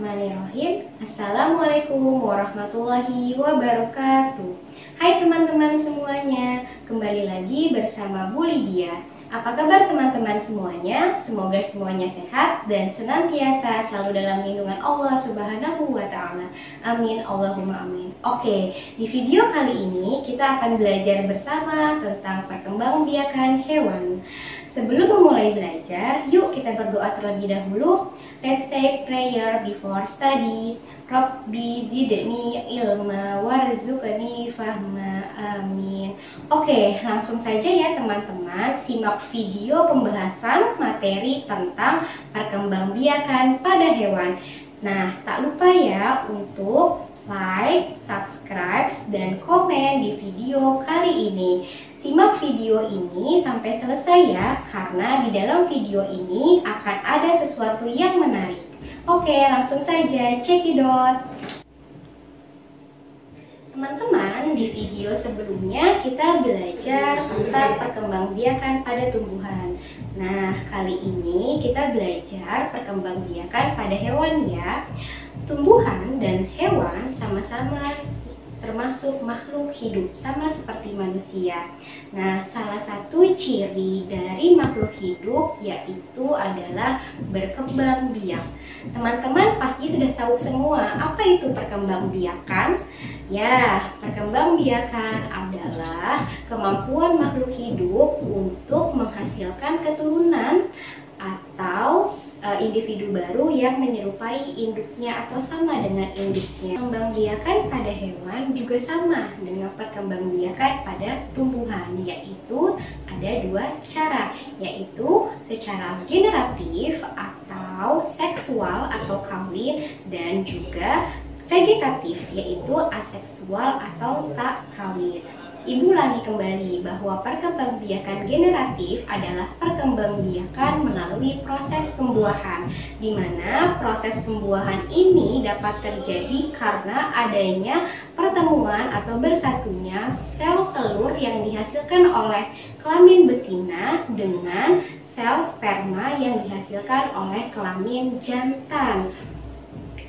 Bismillahirrahmanirrahim. Assalamualaikum warahmatullahi wabarakatuh. Hai teman-teman semuanya, kembali lagi bersama Bu Lydia. Apa kabar teman-teman semuanya? Semoga semuanya sehat dan senantiasa selalu dalam lindungan Allah Subhanahu wa Ta'ala. Amin, Allahumma amin. Oke, di video kali ini kita akan belajar bersama tentang perkembangbiakan hewan. Sebelum memulai belajar, yuk kita berdoa terlebih dahulu. Let's say prayer before study. Rabbi zidni ilma warzuqni fahma. Amin. Oke, langsung saja ya teman-teman, simak video pembahasan materi tentang perkembangbiakan pada hewan. Nah, tak lupa ya untuk like, subscribe, dan komen di video kali ini. Simak video ini sampai selesai ya, karena di dalam video ini akan ada sesuatu yang menarik. Oke, langsung saja cekidot. Teman-teman, di video sebelumnya kita belajar tentang perkembangbiakan pada tumbuhan. Nah, kali ini kita belajar perkembangbiakan pada hewan ya. Tumbuhan dan hewan sama-sama termasuk makhluk hidup, sama seperti manusia. Nah, salah satu ciri dari makhluk hidup yaitu adalah berkembang biak. Teman-teman pasti sudah tahu semua apa itu perkembangbiakan. Ya, perkembangbiakan adalah kemampuan makhluk hidup untuk menghasilkan keturunan atau individu baru yang menyerupai induknya atau sama dengan induknya. Perkembangbiakan pada hewan juga sama dengan perkembangbiakan pada tumbuhan, yaitu ada dua cara, yaitu secara generatif atau seksual atau kawin, dan juga vegetatif, yaitu aseksual atau tak kawin. Ibu ulangi kembali bahwa perkembangbiakan generatif adalah perkembangbiakan melalui proses pembuahan, di mana proses pembuahan ini dapat terjadi karena adanya pertemuan atau bersatunya sel telur yang dihasilkan oleh kelamin betina dengan sel sperma yang dihasilkan oleh kelamin jantan.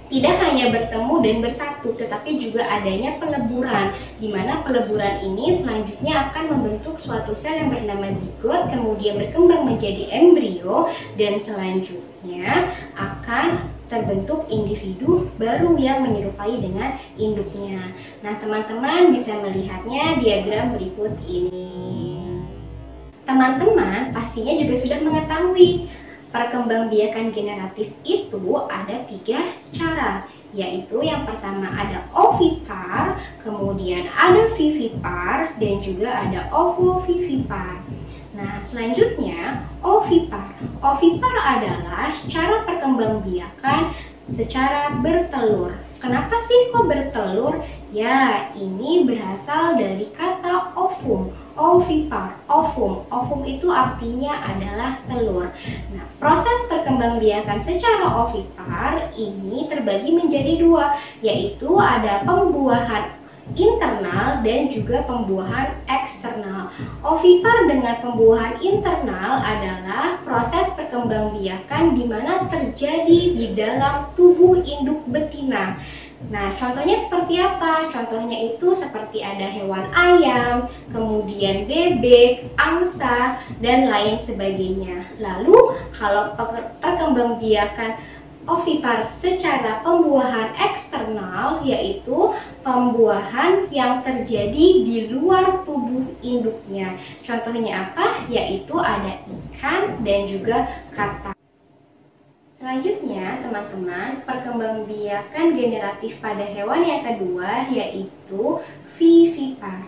Tidak hanya bertemu dan bersatu, tetapi juga adanya peleburan, di mana peleburan ini selanjutnya akan membentuk suatu sel yang bernama zigot, kemudian berkembang menjadi embrio, dan selanjutnya akan terbentuk individu baru yang menyerupai dengan induknya. Nah, teman-teman bisa melihatnya diagram berikut ini. Teman-teman pastinya juga sudah mengetahui perkembangbiakan generatif itu ada 3 cara, yaitu yang pertama ada ovipar, kemudian ada vivipar, dan juga ada ovovivipar. Nah, selanjutnya ovipar. Ovipar adalah cara perkembangbiakan secara bertelur. Kenapa sih kok bertelur? Ya, ini berasal dari kata ovum. Ovipar, ovum itu artinya adalah telur. Nah, proses perkembangbiakan secara ovipar ini terbagi menjadi 2, yaitu ada pembuahan internal dan juga pembuahan eksternal. Ovipar dengan pembuahan internal adalah proses perkembangbiakan di mana terjadi di dalam tubuh induk betina. Nah, contohnya seperti apa? Contohnya itu seperti ada hewan ayam, kemudian bebek, angsa, dan lain sebagainya. Lalu, kalau perkembangbiakan ovipar secara pembuahan eksternal, yaitu pembuahan yang terjadi di luar tubuh induknya. Contohnya apa? Yaitu ada ikan dan juga katak. Selanjutnya, teman-teman, perkembangbiakan generatif pada hewan yang kedua yaitu vivipar.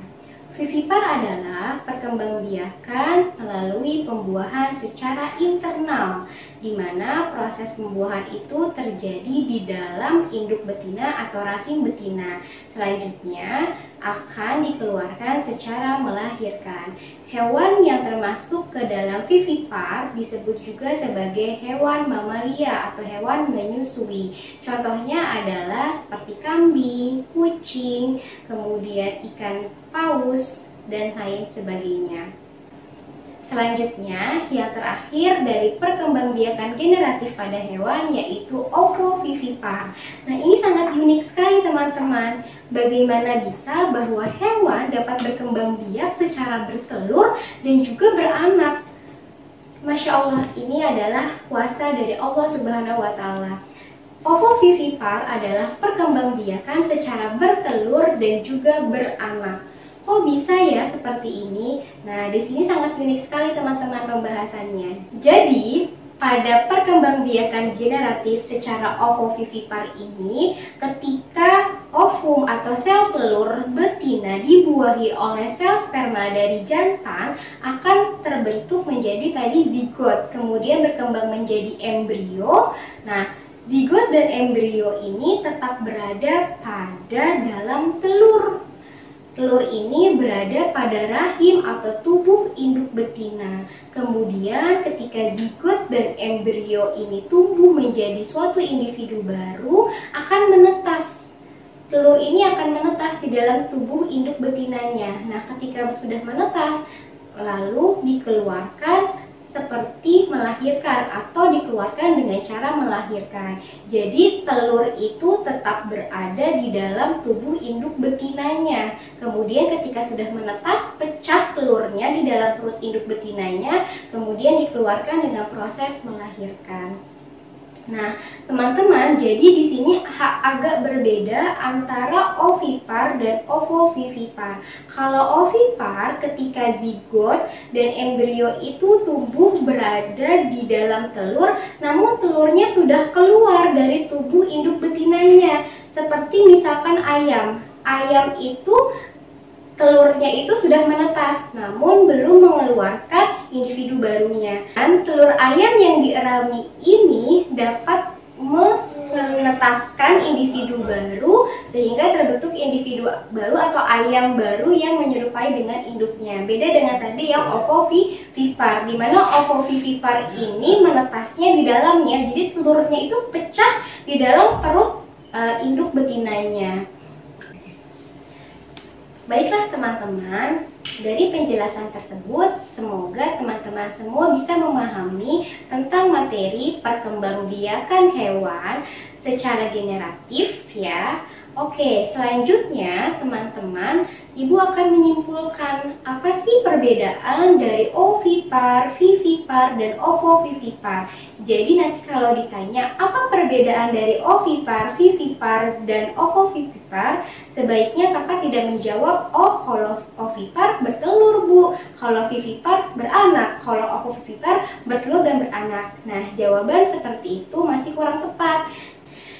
Vivipar adalah perkembangbiakan melalui pembuahan secara internal, di mana proses pembuahan itu terjadi di dalam induk betina atau rahim betina. Selanjutnya akan dikeluarkan secara melahirkan. Hewan yang termasuk ke dalam vivipar disebut juga sebagai hewan mamalia atau hewan menyusui. Contohnya adalah seperti kambing, kucing, kemudian ikan paus, dan lain sebagainya. Selanjutnya, yang terakhir dari perkembangbiakan generatif pada hewan yaitu ovovivipar. Nah, ini sangat unik sekali teman-teman. Bagaimana bisa bahwa hewan dapat berkembang biak secara bertelur dan juga beranak? Masya Allah, ini adalah kuasa dari Allah Subhanahu wa Ta'ala. Ovovivipar adalah perkembangbiakan secara bertelur dan juga beranak. Kok bisa ya seperti ini? Nah, di sini sangat unik sekali teman-teman pembahasannya. Jadi, pada perkembangbiakan generatif secara ovovivipar ini, ketika ovum atau sel telur betina dibuahi oleh sel sperma dari jantan, akan terbentuk menjadi tadi zigot, kemudian berkembang menjadi embrio. Nah, zigot dan embrio ini tetap berada pada dalam telur. Telur ini berada pada rahim atau tubuh induk betina. Kemudian ketika zigot dan embrio ini tumbuh menjadi suatu individu baru, akan menetas. Telur ini akan menetas di dalam tubuh induk betinanya. Nah, ketika sudah menetas, lalu dikeluarkan seperti melahirkan atau dikeluarkan dengan cara melahirkan. Jadi telur itu tetap berada di dalam tubuh induk betinanya. Kemudian ketika sudah menetas, pecah telurnya di dalam perut induk betinanya, kemudian dikeluarkan dengan proses melahirkan. Nah, teman-teman, jadi di sini agak berbeda antara ovipar dan ovovivipar. Kalau ovipar, ketika zigot dan embrio itu tumbuh berada di dalam telur, namun telurnya sudah keluar dari tubuh induk betinanya. Seperti misalkan ayam. Ayam itu telurnya itu sudah menetas, namun belum mengeluarkan individu barunya. Dan telur ayam yang dierami ini dapat menetaskan individu baru sehingga terbentuk individu baru atau ayam baru yang menyerupai dengan induknya. Beda dengan tadi yang ovovivipar, di mana ovovivipar ini menetasnya di dalamnya, jadi telurnya itu pecah di dalam perut induk betinanya. Baiklah teman-teman, dari penjelasan tersebut, semoga teman-teman semua bisa memahami tentang materi perkembangbiakan hewan secara generatif ya. Oke, selanjutnya teman-teman, Ibu akan menyimpulkan apa sih perbedaan dari ovipar, vivipar, dan ovovivipar. Jadi nanti kalau ditanya apa perbedaan dari ovipar, vivipar, dan ovovivipar, sebaiknya kakak tidak menjawab, oh kalau ovipar bertelur bu, kalau vivipar beranak, kalau ovovivipar bertelur dan beranak. Nah, jawaban seperti itu masih kurang tepat.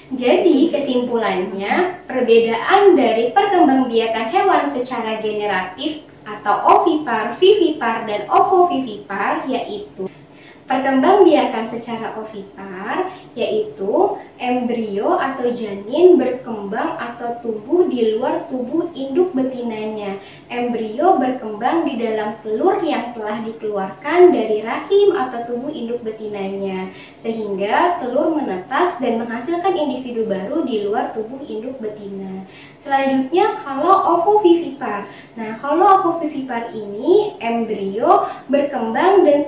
Jadi kesimpulannya, perbedaan dari perkembangbiakan hewan secara generatif atau ovipar, vivipar, dan ovovivipar yaitu perkembangbiakan secara ovipar yaitu embrio atau janin berkembang atau tumbuh di luar tubuh induk betinanya. Embrio berkembang di dalam telur yang telah dikeluarkan dari rahim atau tubuh induk betinanya, sehingga telur menetas dan menghasilkan individu baru di luar tubuh induk betina. Selanjutnya kalau ovovivipar. Nah, kalau ovovivipar ini embrio berkembang dan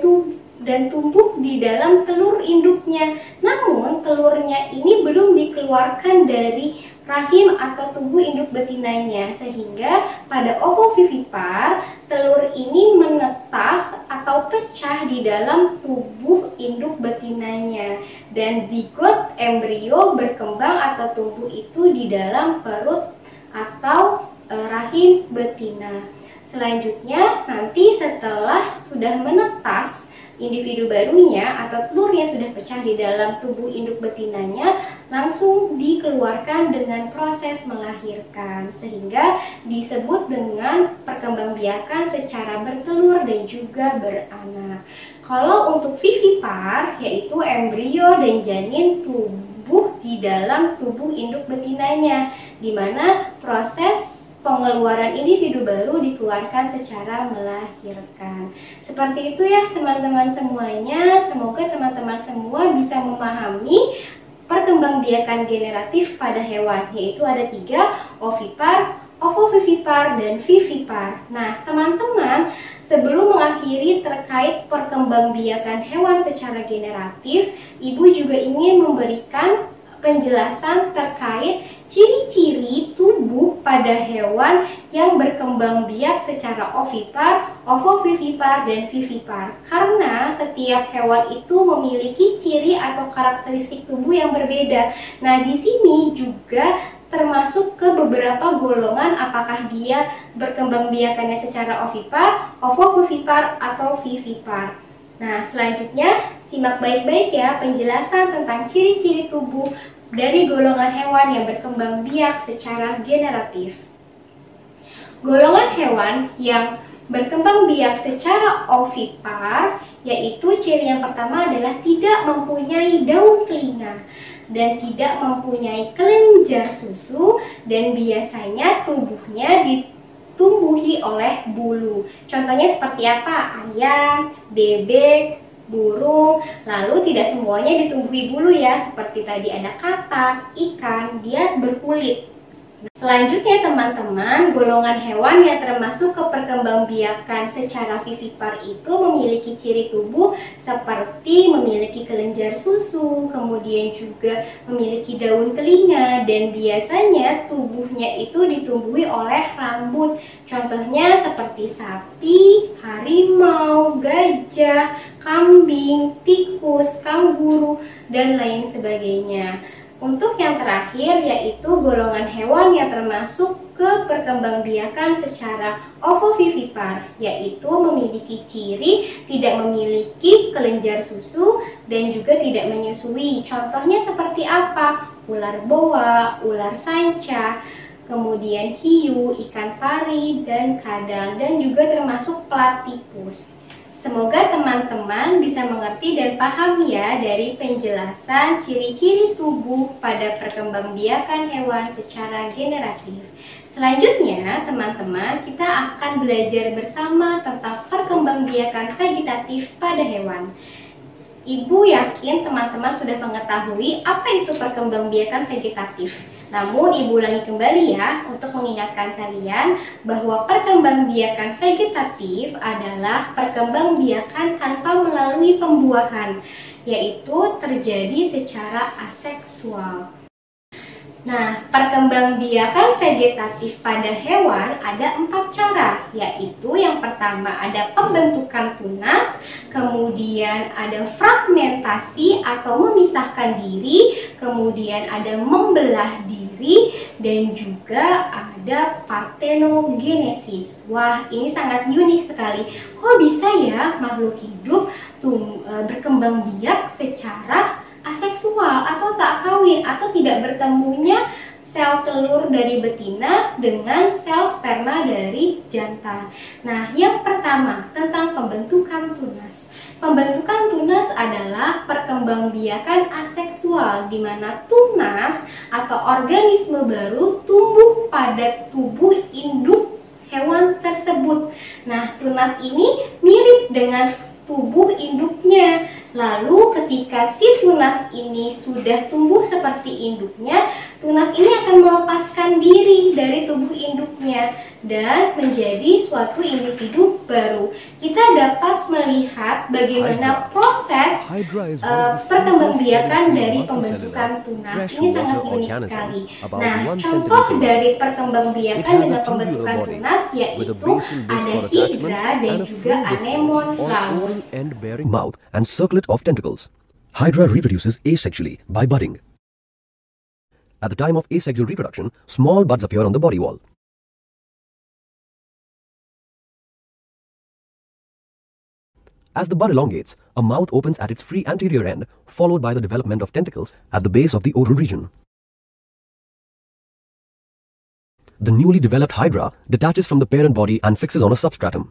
tumbuh di dalam telur induknya. Namun telurnya ini belum dikeluarkan dari rahim atau tubuh induk betinanya, sehingga pada ovovivipar telur ini menetas atau pecah di dalam tubuh induk betinanya, dan zigot embrio berkembang atau tumbuh itu di dalam perut atau rahim betina. Selanjutnya nanti setelah sudah menetas individu barunya atau telurnya sudah pecah di dalam tubuh induk betinanya, langsung dikeluarkan dengan proses melahirkan, sehingga disebut dengan perkembangbiakan secara bertelur dan juga beranak. Kalau untuk vivipar, yaitu embrio dan janin tumbuh di dalam tubuh induk betinanya, di mana proses pengeluaran individu baru dikeluarkan secara melahirkan. Seperti itu ya teman-teman semuanya. Semoga teman-teman semua bisa memahami perkembangbiakan generatif pada hewan, yaitu ada 3, ovipar, ovovivipar, dan vivipar. Nah teman-teman, Sebelum mengakhiri terkait perkembangbiakan hewan secara generatif, Ibu juga ingin memberikan penjelasan terkait ciri-ciri tubuh pada hewan yang berkembang biak secara ovipar, ovovivipar, dan vivipar. Karena setiap hewan itu memiliki ciri atau karakteristik tubuh yang berbeda. Nah, di sini juga termasuk ke beberapa golongan apakah dia berkembang biakannya secara ovipar, ovovivipar, atau vivipar. Nah, selanjutnya simak baik-baik ya penjelasan tentang ciri-ciri tubuh dari golongan hewan yang berkembang biak secara generatif. Golongan hewan yang berkembang biak secara ovipar, yaitu ciri yang pertama adalah tidak mempunyai daun telinga dan tidak mempunyai kelenjar susu, dan biasanya tubuhnya ditumbuhi oleh bulu. Contohnya seperti apa? Ayam, bebek, burung. Lalu tidak semuanya ditumbuhi bulu ya, seperti tadi ada katak, ikan, dia berkulit. Selanjutnya teman-teman, golongan hewan yang termasuk ke perkembangbiakan secara vivipar itu memiliki ciri tubuh seperti memiliki kelenjar susu, kemudian juga memiliki daun telinga, dan biasanya tubuhnya itu ditumbuhi oleh rambut. Contohnya seperti sapi, harimau, gajah, kambing, tikus, kanguru, dan lain sebagainya. Untuk yang terakhir yaitu golongan hewan yang termasuk ke perkembangbiakan secara ovovivipar, yaitu memiliki ciri tidak memiliki kelenjar susu dan juga tidak menyusui. Contohnya seperti apa? Ular boa, ular sanca, kemudian hiu, ikan pari, dan kadal, dan juga termasuk platypus. Semoga teman-teman bisa mengerti dan paham ya dari penjelasan ciri-ciri tubuh pada perkembangbiakan hewan secara generatif. Selanjutnya, teman-teman, kita akan belajar bersama tentang perkembangbiakan vegetatif pada hewan. Ibu yakin teman-teman sudah mengetahui apa itu perkembangbiakan vegetatif. Namun, Ibu ulangi kembali ya untuk mengingatkan kalian bahwa perkembangbiakan vegetatif adalah perkembangbiakan tanpa melalui pembuahan, yaitu terjadi secara aseksual. Nah, perkembangbiakan vegetatif pada hewan ada 4 cara, yaitu yang pertama ada pembentukan tunas, kemudian ada fragmentasi atau memisahkan diri, kemudian ada membelah diri, dan juga ada partenogenesis. Wah, ini sangat unik sekali. Kok bisa ya makhluk hidup berkembang biak secara aseksual atau tak kawin atau tidak bertemunya sel telur dari betina dengan sel sperma dari jantan. Nah, yang pertama tentang pembentukan tunas. Pembentukan tunas adalah perkembangbiakan aseksual di mana tunas atau organisme baru tumbuh pada tubuh induk hewan tersebut. Nah, tunas ini mirip dengan tubuh induknya. Lalu ketika si tunas ini sudah tumbuh seperti induknya, tunas ini akan melepaskan diri dari tubuh induknya dan menjadi suatu individu baru. Kita dapat melihat bagaimana proses perkembangbiakan dari pembentukan tunas. Ini sangat unik sekali. Nah, contoh dari perkembangbiakan dengan pembentukan tunas yaitu ada hidra dan juga anemon laut. End-bearing mouth and circlet of tentacles. Hydra reproduces asexually by budding. At the time of asexual reproduction, small buds appear on the body wall. As the bud elongates, a mouth opens at its free anterior end, followed by the development of tentacles at the base of the oral region. The newly developed hydra detaches from the parent body and fixes on a substratum.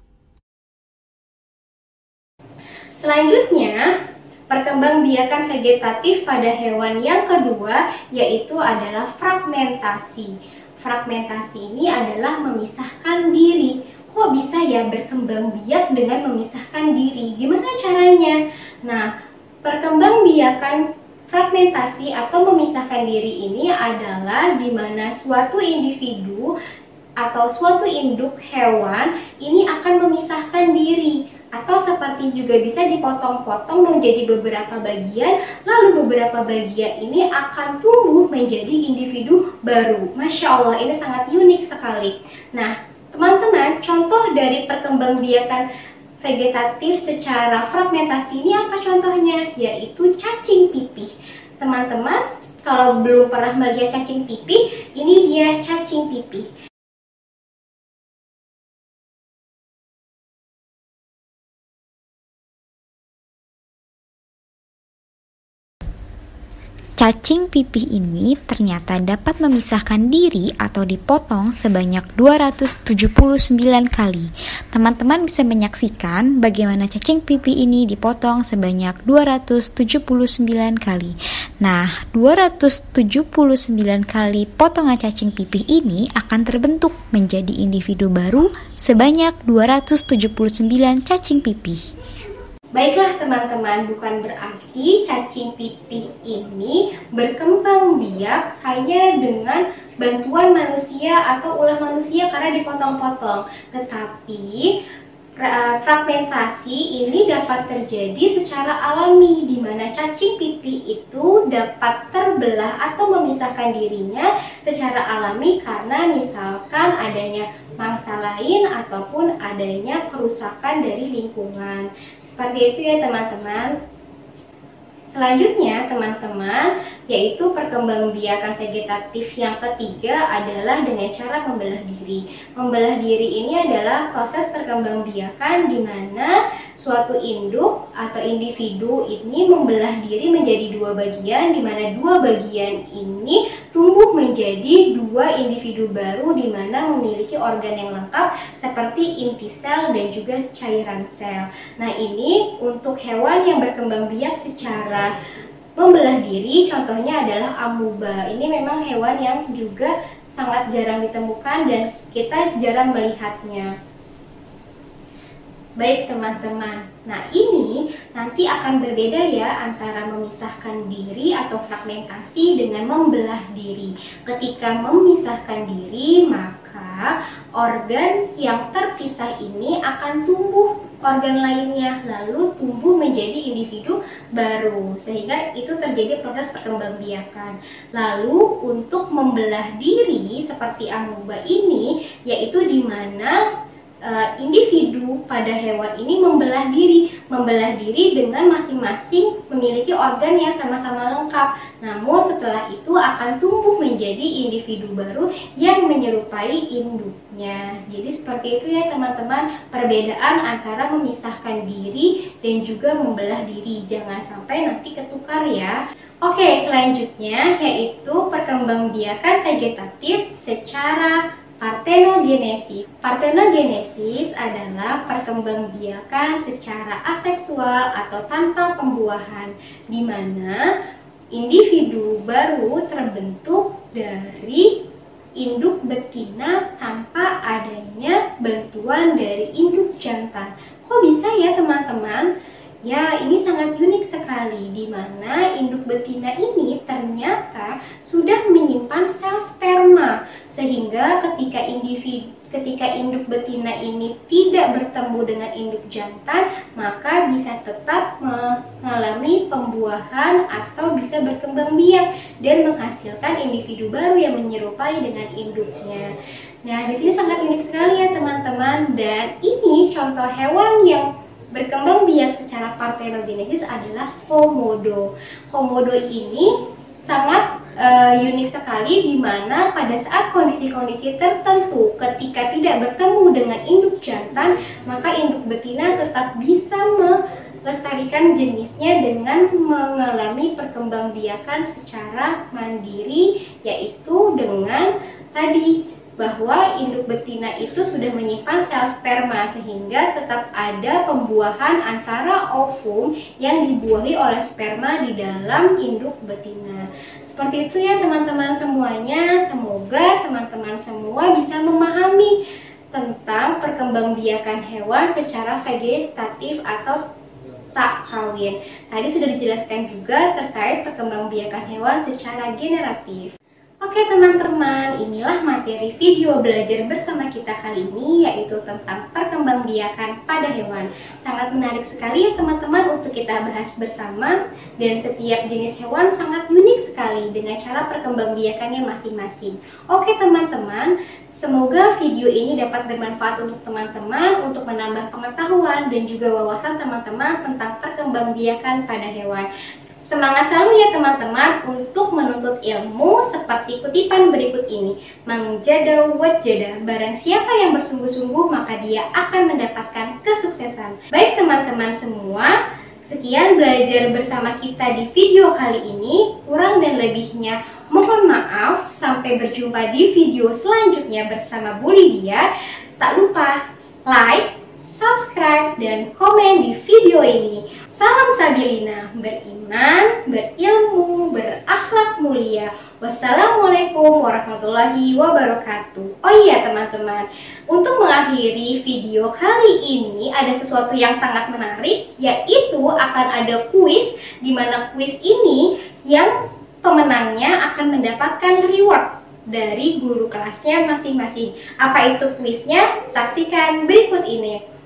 Selanjutnya, perkembangbiakan vegetatif pada hewan yang kedua yaitu adalah fragmentasi. Fragmentasi ini adalah memisahkan diri. Kok bisa ya berkembang biak dengan memisahkan diri? Gimana caranya? Nah, perkembangbiakan fragmentasi atau memisahkan diri ini adalah di mana suatu individu atau suatu induk hewan ini akan memisahkan diri, atau seperti juga bisa dipotong-potong menjadi beberapa bagian, lalu beberapa bagian ini akan tumbuh menjadi individu baru. Masya Allah, ini sangat unik sekali. Nah, teman-teman, contoh dari perkembangbiakan vegetatif secara fragmentasi ini apa contohnya? Yaitu cacing pipih. Teman-teman, kalau belum pernah melihat cacing pipih, ini dia cacing pipih. Cacing pipih ini ternyata dapat memisahkan diri atau dipotong sebanyak 279 kali. Teman-teman bisa menyaksikan bagaimana cacing pipih ini dipotong sebanyak 279 kali. Nah, 279 kali potongan cacing pipih ini akan terbentuk menjadi individu baru sebanyak 279 cacing pipih. Baiklah teman-teman, bukan berarti cacing pipih ini berkembang biak hanya dengan bantuan manusia atau ulah manusia karena dipotong-potong. Tetapi fragmentasi ini dapat terjadi secara alami, di mana cacing pipih itu dapat terbelah atau memisahkan dirinya secara alami karena misalkan adanya mangsa lain ataupun adanya kerusakan dari lingkungan. Seperti itu ya teman-teman. Selanjutnya teman-teman, yaitu perkembangbiakan vegetatif yang ketiga adalah dengan cara membelah diri. Membelah diri ini adalah proses perkembangbiakan di mana suatu induk atau individu ini membelah diri menjadi dua bagian, di mana dua bagian ini tumbuh menjadi dua individu baru di mana memiliki organ yang lengkap seperti inti sel dan juga cairan sel. Nah, ini untuk hewan yang berkembang biak secara membelah diri, contohnya adalah amuba. Ini memang hewan yang juga sangat jarang ditemukan dan kita jarang melihatnya. Baik teman-teman, nah ini nanti akan berbeda ya antara memisahkan diri atau fragmentasi dengan membelah diri. Ketika memisahkan diri, maka organ yang terpisah ini akan tumbuh organ lainnya, lalu tumbuh menjadi individu baru, sehingga itu terjadi proses perkembangbiakan. Lalu untuk membelah diri seperti amuba ini, yaitu di mana individu pada hewan ini membelah diri dengan masing-masing memiliki organ yang sama-sama lengkap. Namun setelah itu akan tumbuh menjadi individu baru yang menyerupai induknya. Jadi seperti itu ya teman-teman, perbedaan antara memisahkan diri dan juga membelah diri. Jangan sampai nanti ketukar ya. Oke, selanjutnya yaitu perkembangbiakan vegetatif secara partenogenesis. Partenogenesis adalah perkembangbiakan secara aseksual atau tanpa pembuahan, di mana individu baru terbentuk dari induk betina tanpa adanya bantuan dari induk jantan. Kok bisa ya teman-teman? Ya, ini sangat unik sekali, di mana induk betina ini ternyata sudah menyimpan sel sperma, sehingga ketika induk betina ini tidak bertemu dengan induk jantan, maka bisa tetap mengalami pembuahan atau bisa berkembang biak dan menghasilkan individu baru yang menyerupai dengan induknya. Nah, di sini sangat unik sekali ya teman-teman, dan ini contoh hewan yang berkembang biak secara partenogenesis adalah komodo. Komodo ini sangat unik sekali, di mana pada saat kondisi-kondisi tertentu ketika tidak bertemu dengan induk jantan, maka induk betina tetap bisa melestarikan jenisnya dengan mengalami perkembangbiakan secara mandiri, yaitu dengan tadi bahwa induk betina itu sudah menyimpan sel sperma, sehingga tetap ada pembuahan antara ovum yang dibuahi oleh sperma di dalam induk betina. Seperti itu ya teman-teman semuanya. Semoga teman-teman semua bisa memahami tentang perkembangbiakan hewan secara vegetatif atau tak kawin. Tadi sudah dijelaskan juga terkait perkembangbiakan hewan secara generatif. Oke teman-teman, inilah materi materi video belajar bersama kita kali ini, yaitu tentang perkembangbiakan pada hewan. Sangat menarik sekali ya teman-teman untuk kita bahas bersama, dan setiap jenis hewan sangat unik sekali dengan cara perkembangbiakannya masing-masing. Oke teman-teman, semoga video ini dapat bermanfaat untuk teman-teman untuk menambah pengetahuan dan juga wawasan teman-teman tentang perkembangbiakan pada hewan. Semangat selalu ya teman-teman untuk menuntut ilmu seperti kutipan berikut ini. Menjada wajada, barang siapa yang bersungguh-sungguh maka dia akan mendapatkan kesuksesan. Baik teman-teman semua, sekian belajar bersama kita di video kali ini. Kurang dan lebihnya mohon maaf. Sampai berjumpa di video selanjutnya bersama Bu Lydia. Tak lupa like, subscribe, dan komen di video ini. Salam Sabilina, beriman, berilmu, berakhlak mulia. Wassalamualaikum warahmatullahi wabarakatuh. Oh iya teman-teman, untuk mengakhiri video kali ini ada sesuatu yang sangat menarik, yaitu akan ada kuis, di mana kuis ini yang pemenangnya akan mendapatkan reward dari guru kelasnya masing-masing. Apa itu kuisnya? Saksikan berikut ini.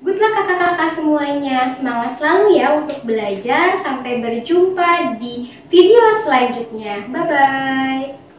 Good luck kakak-kakak semuanya, semangat selalu ya untuk belajar. Sampai berjumpa di video selanjutnya. Bye-bye.